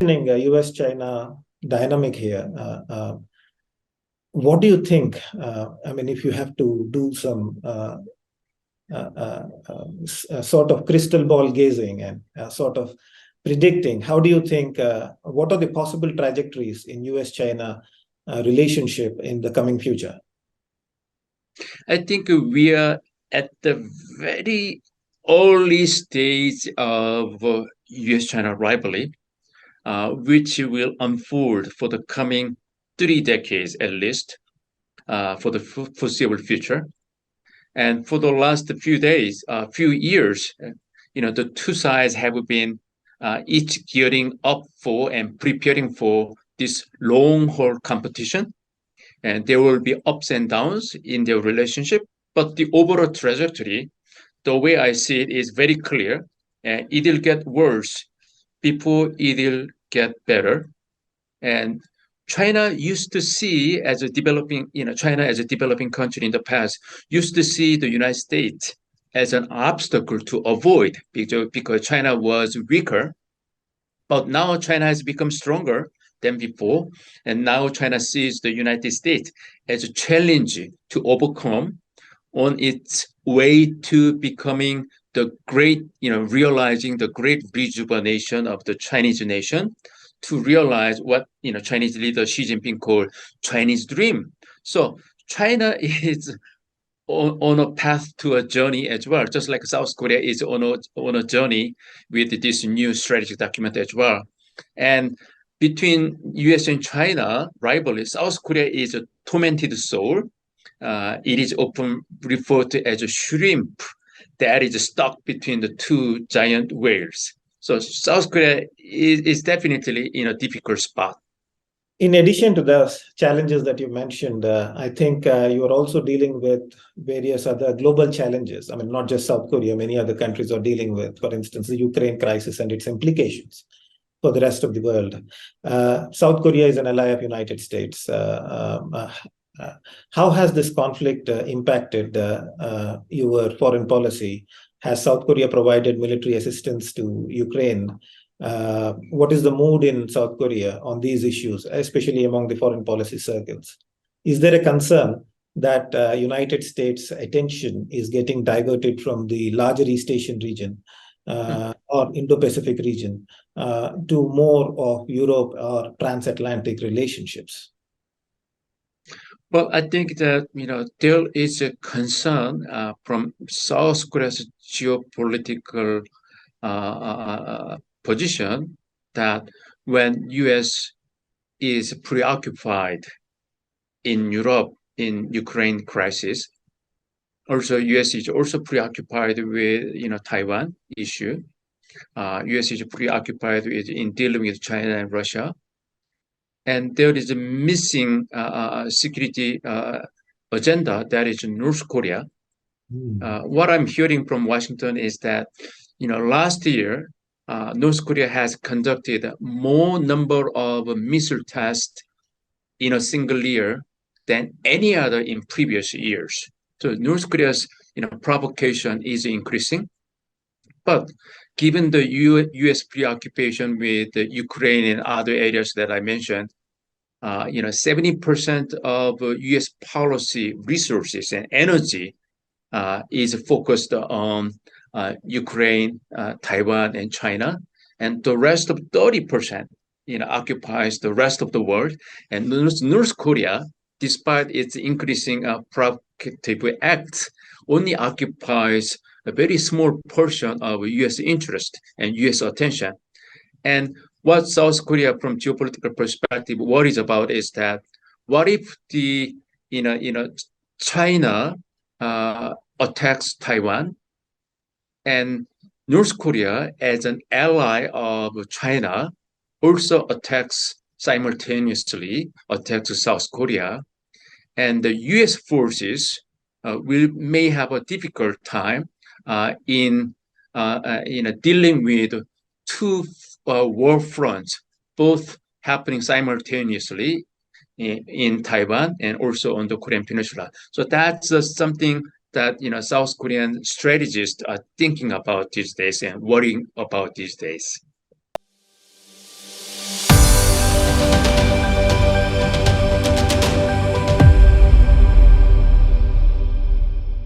U.S. China dynamic here. What do you think? I mean, if you have to do some sort of crystal ball gazing and sort of predicting, how do you think, what are the possible trajectories in U.S. China relationship in the coming future? I think we are at the very early stage of U.S. China rivalry, which will unfold for the coming 3 decades at least, for the foreseeable future. And for the last few years, the two sides have been each gearing up for and preparing for this long-haul competition. And there will be ups and downs in their relationship, but the overall trajectory, the way I see it, is very clear. It'll get worse before it'll get better. And China used to see as a developing, China as a developing country in the past used to see the United States as an obstacle to avoid because China was weaker. But now China has become stronger than before, and now China sees the United States as a challenge to overcome on its way to becoming the great, realizing the great rejuvenation of the Chinese nation, to realize what Chinese leader Xi Jinping called Chinese dream. So China is on a path to a journey as well, just like South Korea is on a journey with this new strategic document as well. And between U.S. and China rivalry, South Korea is a tormented soul. It is often referred to as a shrimp that is stuck between the two giant whales. So South Korea is definitely in a difficult spot. In addition to the challenges that you mentioned, I think you are also dealing with various other global challenges. I mean, not just South Korea, many other countries are dealing with, for instance, the Ukraine crisis and its implications for the rest of the world. South Korea is an ally of United States. How has this conflict impacted your foreign policy? Has South Korea provided military assistance to Ukraine? What is the mood in South Korea on these issues, especially among the foreign policy circles? Is there a concern that United States attention is getting diverted from the larger East Asian region or Indo-Pacific region to more of Europe or transatlantic relationships? Well, I think that there is a concern from South Korea's geopolitical position that when U.S. is preoccupied in Europe in Ukraine crisis, also U.S. is also preoccupied with Taiwan issue. U.S. is preoccupied in dealing with China and Russia. And there is a missing security agenda, that is North Korea. What I'm hearing from Washington is that, last year, North Korea has conducted more number of missile tests in a single year than any other in previous years. So North Korea's, provocation is increasing. But given the U.S. preoccupation with the Ukraine and other areas that I mentioned, 70% of U.S. policy resources and energy is focused on Ukraine, Taiwan, and China, and the rest of 30%, occupies the rest of the world. And North Korea, despite its increasing provocative acts, only occupies a very small portion of U.S. interest and U.S. attention. And what South Korea, from geopolitical perspective, worries about is that what if the China attacks Taiwan, and North Korea, as an ally of China, also simultaneously attacks South Korea, and the U.S. forces may have a difficult time in dealing with two war fronts, both happening simultaneously in Taiwan and also on the Korean Peninsula. So that's something that South Korean strategists are thinking about these days and worrying about these days.